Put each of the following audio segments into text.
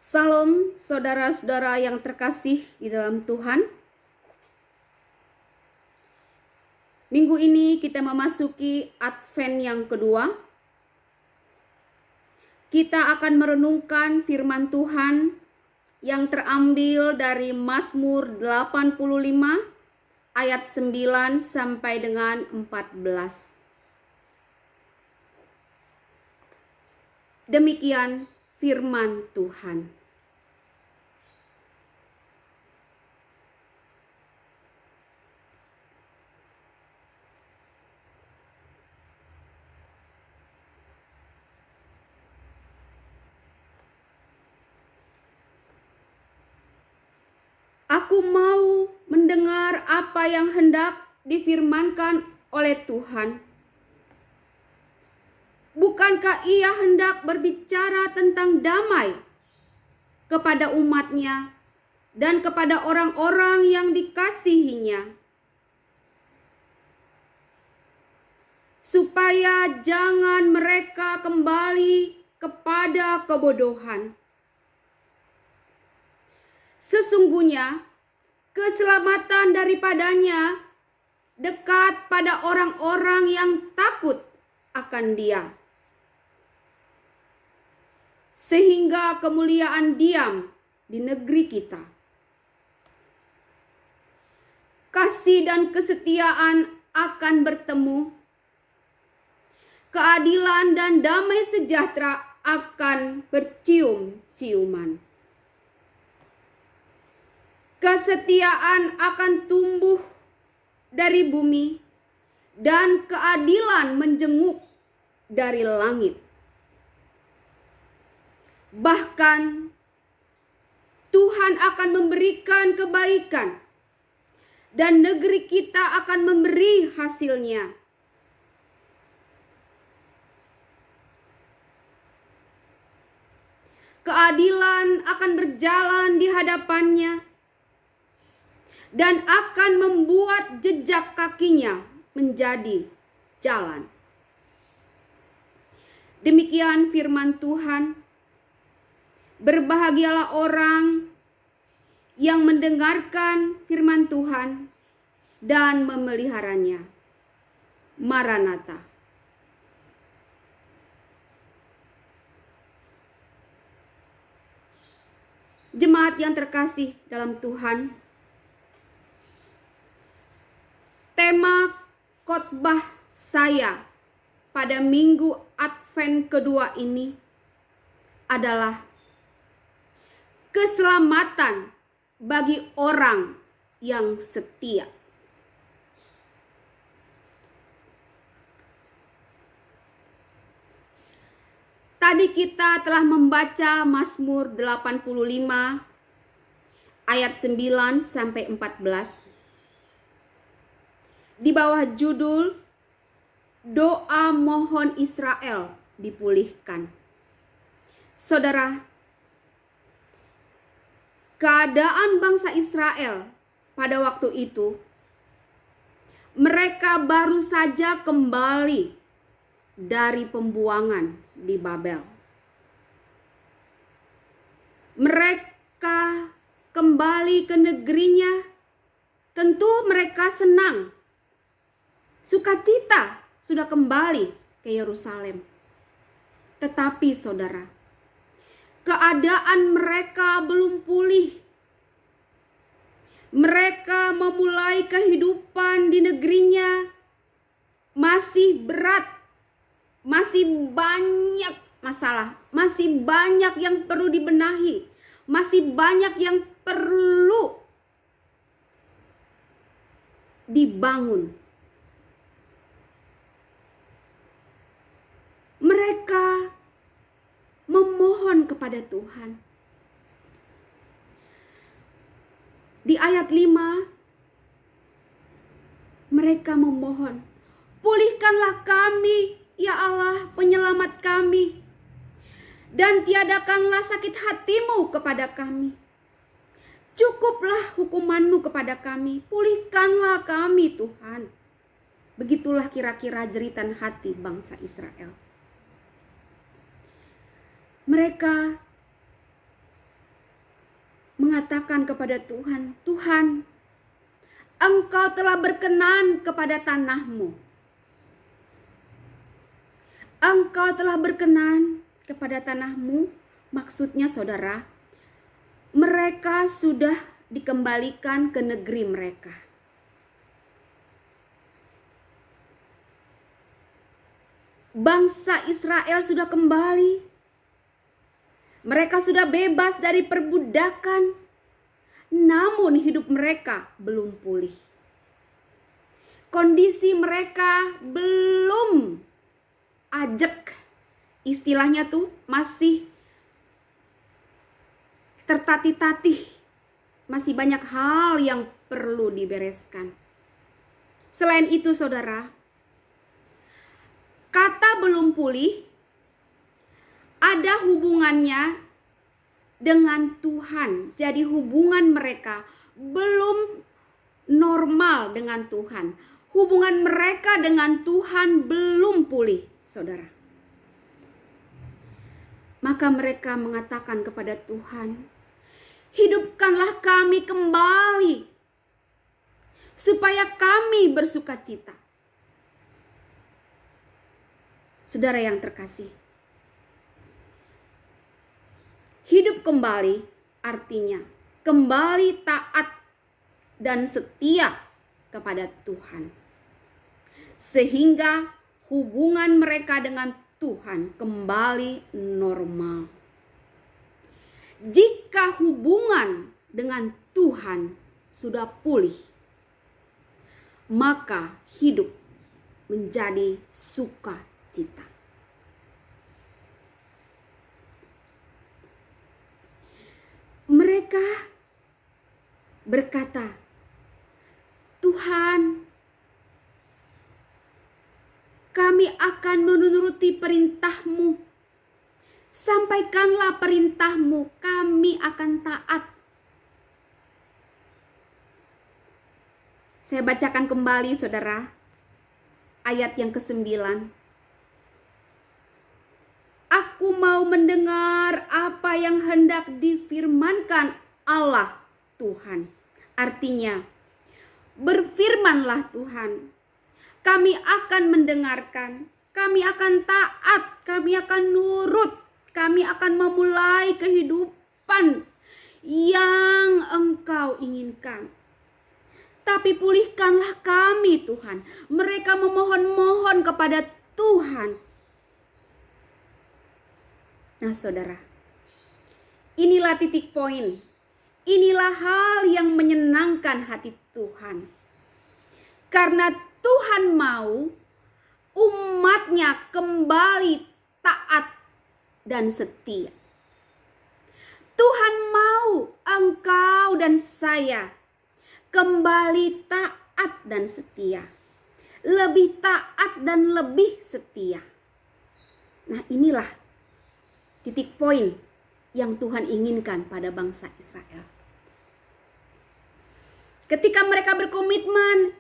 Salam saudara-saudara yang terkasih di dalam Tuhan. Minggu ini kita memasuki Advent yang kedua. Kita akan merenungkan firman Tuhan yang terambil dari Mazmur 85 ayat 9 sampai dengan 14. Demikian firman Tuhan. Aku mau mendengar apa yang hendak difirmankan oleh Tuhan. Bukankah Ia hendak berbicara tentang damai kepada umat-Nya dan kepada orang-orang yang dikasihi-Nya, supaya jangan mereka kembali kepada kebodohan. Sesungguhnya keselamatan daripadanya dekat pada orang-orang yang takut akan Dia, sehingga kemuliaan diam di negeri kita. Kasih dan kesetiaan akan bertemu, keadilan dan damai sejahtera akan bercium-ciuman. Kesetiaan akan tumbuh dari bumi dan keadilan menjenguk dari langit. Bahkan Tuhan akan memberikan kebaikan dan negeri kita akan memberi hasilnya. Keadilan akan berjalan di hadapannya dan akan membuat jejak kakinya menjadi jalan. Demikian firman Tuhan. Berbahagialah orang yang mendengarkan firman Tuhan dan memeliharanya. Maranatha. Jemaat yang terkasih dalam Tuhan, tema khotbah saya pada minggu Advent kedua ini adalah keselamatan bagi orang yang setia. Tadi kita telah membaca Mazmur 85 ayat 9 sampai 14. Di bawah judul doa mohon Israel dipulihkan. Saudara, keadaan bangsa Israel pada waktu itu, mereka baru saja kembali dari pembuangan di Babel. Mereka kembali ke negerinya, tentu mereka senang. Sukacita sudah kembali ke Yerusalem. Tetapi saudara, keadaan mereka belum pulih. Mereka memulai kehidupan di negerinya masih berat, masih banyak masalah, masih banyak yang perlu dibenahi, masih banyak yang perlu dibangun. Mereka memohon kepada Tuhan. Di ayat 5, mereka memohon, pulihkanlah kami, ya Allah, penyelamat kami, dan tiadakanlah sakit hatimu kepada kami. Cukuplah hukumanmu kepada kami, pulihkanlah kami Tuhan. Begitulah kira-kira jeritan hati bangsa Israel. Mereka mengatakan kepada Tuhan, Tuhan, Engkau telah berkenan kepada tanahmu. Engkau telah berkenan kepada tanahmu. Maksudnya saudara, mereka sudah dikembalikan ke negeri mereka. Bangsa Israel sudah kembali. Mereka sudah bebas dari perbudakan. Namun hidup mereka belum pulih. Kondisi mereka belum ajek. Istilahnya tuh masih tertatih-tatih. Masih banyak hal yang perlu dibereskan. Selain itu saudara, kata belum pulih ada hubungannya dengan Tuhan. Jadi hubungan mereka belum normal dengan Tuhan. Hubungan mereka dengan Tuhan belum pulih, saudara. Maka mereka mengatakan kepada Tuhan, hidupkanlah kami kembali, supaya kami bersuka cita. Saudara yang terkasih, hidup kembali artinya kembali taat dan setia kepada Tuhan. Sehingga hubungan mereka dengan Tuhan kembali normal. Jika hubungan dengan Tuhan sudah pulih, maka hidup menjadi sukacita. Mereka berkata, Tuhan, kami akan menuruti perintah-Mu. Sampaikanlah perintah-Mu, kami akan taat. Saya bacakan kembali saudara, ayat yang ke-9. Aku mau mendengar apa yang hendak difirmankan Allah Tuhan. Artinya, berfirmanlah Tuhan. Kami akan mendengarkan, kami akan taat, kami akan nurut, kami akan memulai kehidupan yang Engkau inginkan. Tapi pulihkanlah kami Tuhan. Mereka memohon-mohon kepada Tuhan. Nah saudara, inilah titik poin. Inilah hal yang menyenangkan hati Tuhan. Karena Tuhan mau umatnya kembali taat dan setia. Tuhan mau engkau dan saya kembali taat dan setia. Lebih taat dan lebih setia. Nah inilah titik poin yang Tuhan inginkan pada bangsa Israel. Ketika mereka berkomitmen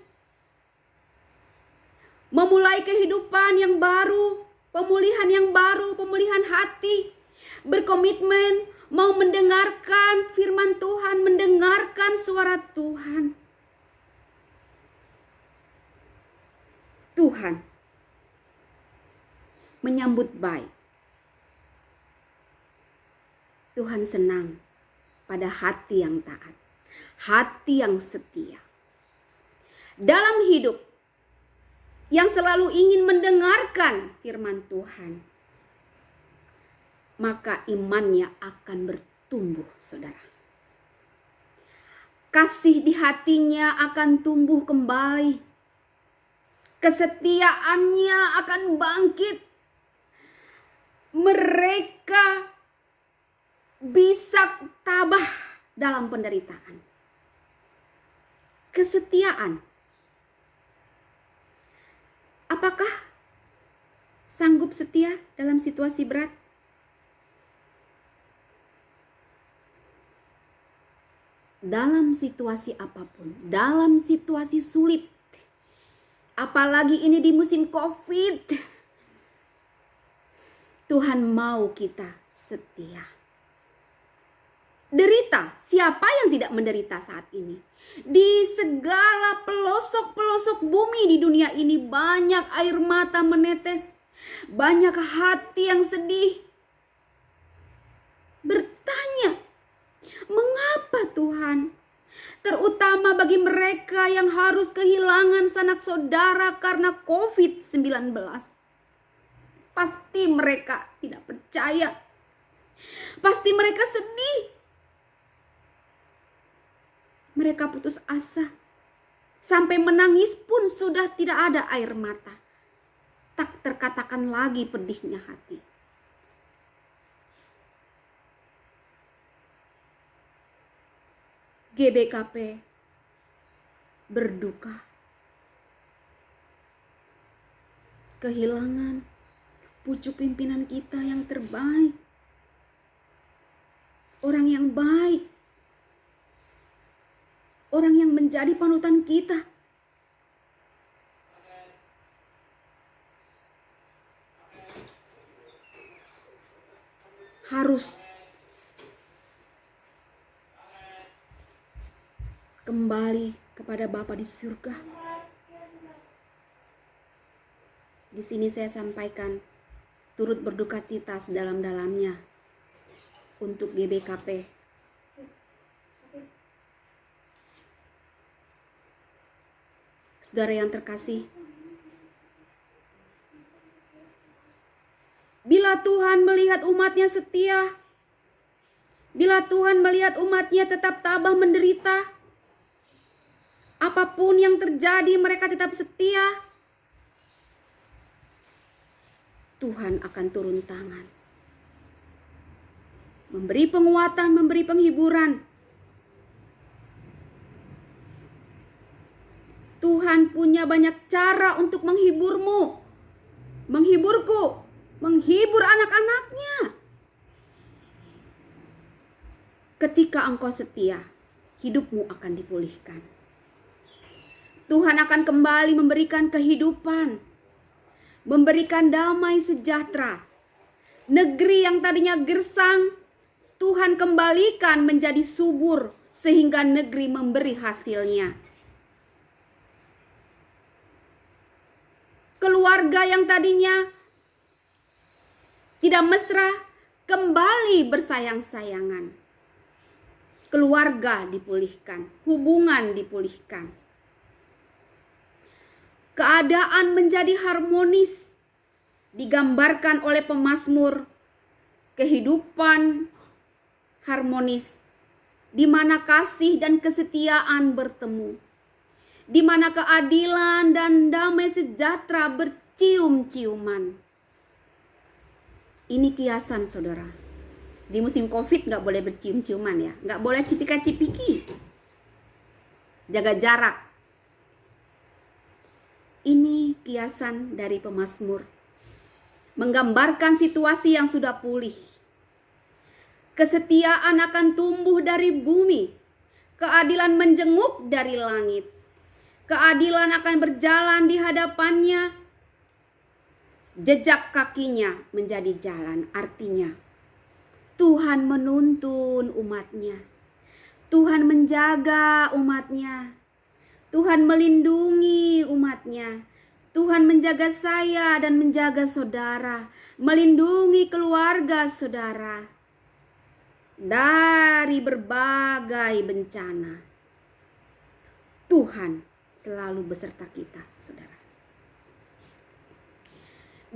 memulai kehidupan yang baru, pemulihan yang baru, pemulihan hati, berkomitmen mau mendengarkan firman Tuhan, mendengarkan suara Tuhan. Tuhan menyambut baik. Tuhan senang pada hati yang taat, hati yang setia. Dalam hidup yang selalu ingin mendengarkan firman Tuhan, maka imannya akan bertumbuh, saudara. Kasih di hatinya akan tumbuh kembali. Kesetiaannya akan bangkit. Mereka bisa tabah dalam penderitaan. Kesetiaan. Apakah sanggup setia dalam situasi berat? Dalam situasi apapun, dalam situasi sulit, apalagi ini di musim COVID, Tuhan mau kita setia. derita. Siapa yang tidak menderita saat ini? Di segala pelosok-pelosok bumi di dunia ini banyak air mata menetes. Banyak hati yang sedih. Bertanya, mengapa Tuhan? Terutama bagi mereka yang harus kehilangan sanak saudara karena COVID-19. Pasti mereka tidak percaya. Pasti mereka sedih. Mereka putus asa. Sampai menangis pun sudah tidak ada air mata. Tak terkatakan lagi pedihnya hati. GBKP berduka. Kehilangan pucuk pimpinan kita yang terbaik. Orang yang baik. Orang yang menjadi panutan kita. Harus kembali kepada Bapa di surga. Di sini saya sampaikan turut berduka cita sedalam-dalamnya untuk GBKP. Saudara yang terkasih, bila Tuhan melihat umatnya setia, bila Tuhan melihat umatnya tetap tabah menderita, apapun yang terjadi mereka tetap setia, Tuhan akan turun tangan. Memberi penguatan, memberi penghiburan. Tuhan punya banyak cara untuk menghiburmu, menghiburku, menghibur anak-anaknya. Ketika engkau setia, hidupmu akan dipulihkan. Tuhan akan kembali memberikan kehidupan, memberikan damai sejahtera. Negeri yang tadinya gersang, Tuhan kembalikan menjadi subur sehingga negeri memberi hasilnya. Keluarga yang tadinya tidak mesra kembali bersayang-sayangan. Keluarga dipulihkan, hubungan dipulihkan. Keadaan menjadi harmonis digambarkan oleh pemazmur. Kehidupan harmonis di mana kasih dan kesetiaan bertemu. Di mana keadilan dan damai sejahtera bercium-ciuman. Ini kiasan saudara. Di musim COVID gak boleh bercium-ciuman ya. Gak boleh cipika-cipiki. Jaga jarak. Ini kiasan dari pemazmur. Menggambarkan situasi yang sudah pulih. Kesetiaan akan tumbuh dari bumi. Keadilan menjenguk dari langit. Keadilan akan berjalan di hadapannya. Jejak kakinya menjadi jalan. Artinya Tuhan menuntun umatnya. Tuhan menjaga umatnya. Tuhan melindungi umatnya. Tuhan menjaga saya dan menjaga saudara. Melindungi keluarga saudara. Dari berbagai bencana. Tuhan selalu beserta kita, saudara.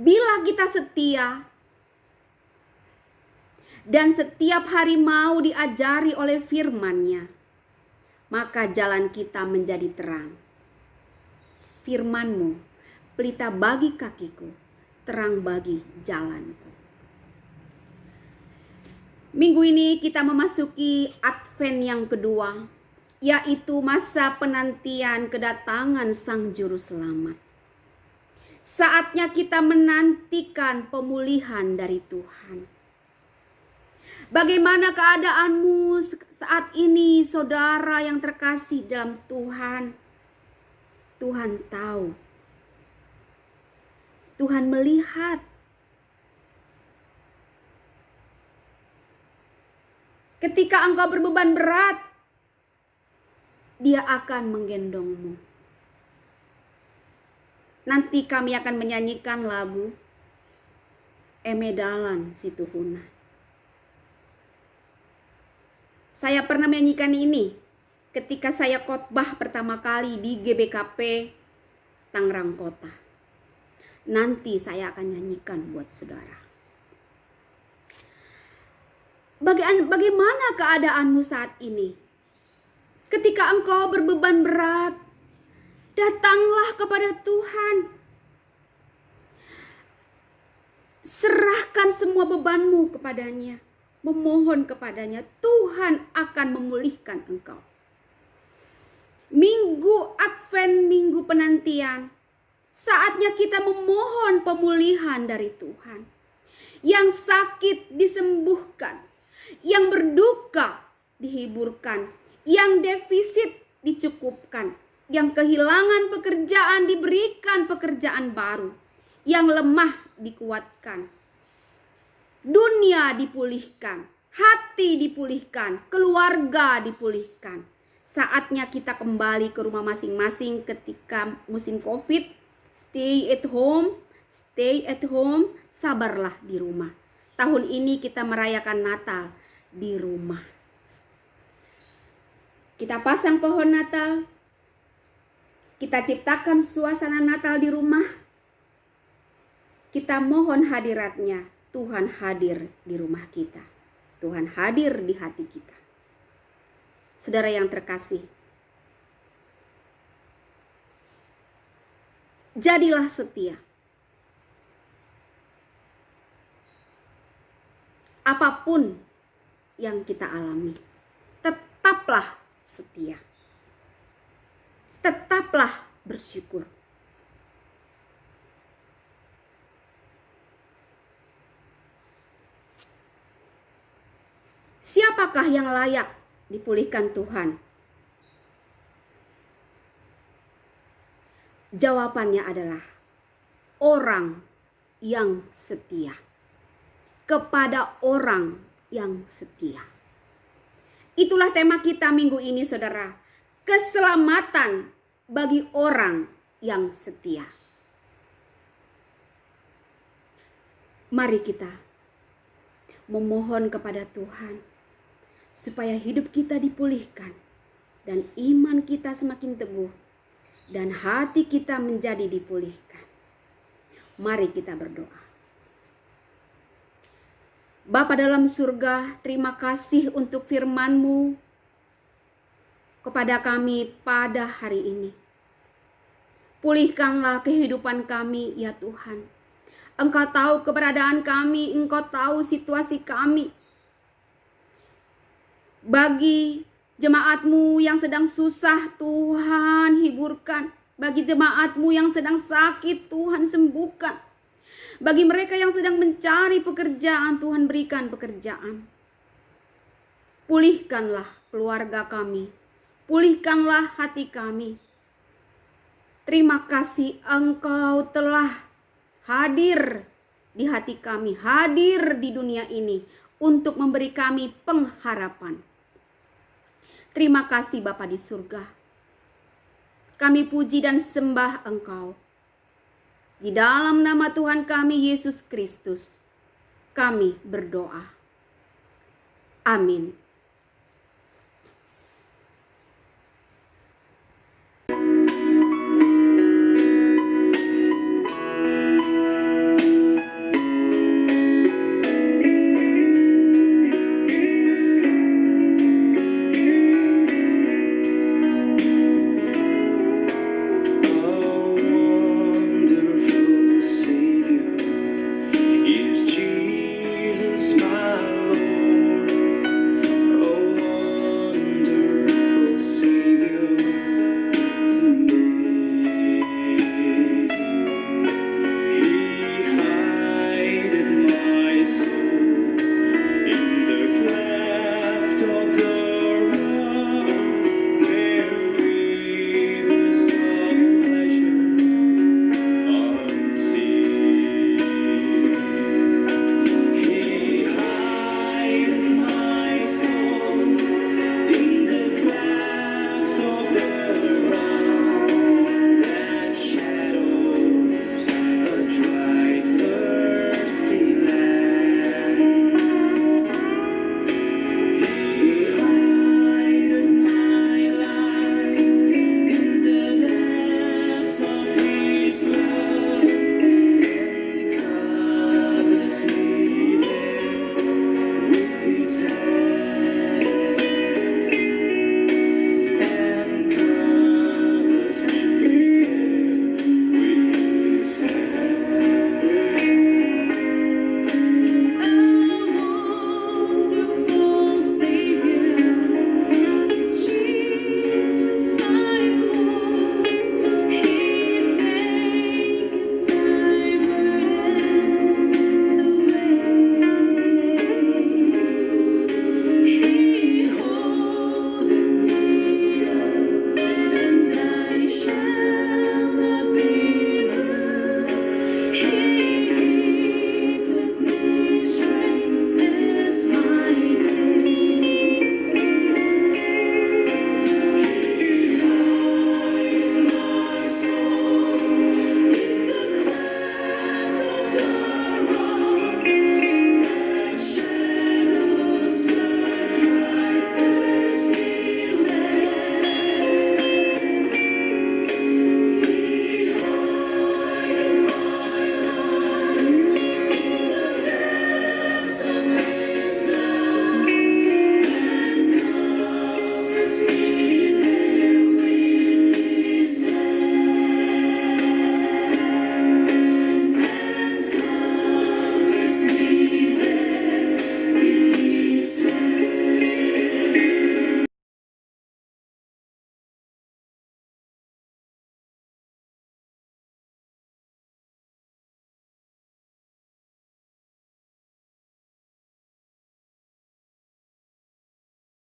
Bila kita setia dan setiap hari mau diajari oleh firman-Nya, maka jalan kita menjadi terang. Firman-Mu, pelita bagi kakiku, terang bagi jalanku. Minggu ini kita memasuki Advent yang kedua, yaitu masa penantian kedatangan Sang Juru Selamat. Saatnya kita menantikan pemulihan dari Tuhan. Bagaimana keadaanmu saat ini, saudara yang terkasih dalam Tuhan? Tuhan tahu. Tuhan melihat. Ketika engkau berbeban berat, Dia akan menggendongmu. Nanti kami akan menyanyikan lagu Emedalan Situhuna. Saya pernah menyanyikan ini ketika saya khotbah pertama kali di GBKP Tangerang Kota. Nanti saya akan nyanyikan buat saudara. Bagaimana keadaanmu saat ini? Ketika engkau berbeban berat, datanglah kepada Tuhan. Serahkan semua bebanmu kepadanya. Memohon kepadanya, Tuhan akan memulihkan engkau. Minggu Advent, minggu penantian, saatnya kita memohon pemulihan dari Tuhan. Yang sakit disembuhkan, yang berduka dihiburkan, yang defisit dicukupkan, yang kehilangan pekerjaan diberikan pekerjaan baru, yang lemah dikuatkan. Dunia dipulihkan, hati dipulihkan, keluarga dipulihkan. Saatnya kita kembali ke rumah masing-masing ketika musim COVID. Stay at home, sabarlah di rumah. Tahun ini kita merayakan Natal di rumah. Kita pasang pohon Natal, kita ciptakan suasana Natal di rumah. Kita mohon hadiratnya. Tuhan hadir di rumah kita. Tuhan hadir di hati kita. Saudara yang terkasih, jadilah setia. Apapun yang kita alami, tetaplah setia. Tetaplah bersyukur. Siapakah yang layak dipulihkan Tuhan? Jawabannya adalah orang yang setia. Kepada orang yang setia. Itulah tema kita minggu ini, saudara. Keselamatan bagi orang yang setia. Mari kita memohon kepada Tuhan supaya hidup kita dipulihkan dan iman kita semakin teguh dan hati kita menjadi dipulihkan. Mari kita berdoa. Bapa dalam surga, terima kasih untuk firman-Mu kepada kami pada hari ini. Pulihkanlah kehidupan kami ya Tuhan. Engkau tahu keberadaan kami, Engkau tahu situasi kami. Bagi jemaat-Mu yang sedang susah, Tuhan hiburkan. Bagi jemaat-Mu yang sedang sakit, Tuhan sembuhkan. Bagi mereka yang sedang mencari pekerjaan, Tuhan berikan pekerjaan. Pulihkanlah keluarga kami. Pulihkanlah hati kami. Terima kasih Engkau telah hadir di hati kami, hadir di dunia ini untuk memberi kami pengharapan. Terima kasih Bapa di surga. Kami puji dan sembah Engkau. Di dalam nama Tuhan kami Yesus Kristus, kami berdoa. Amin.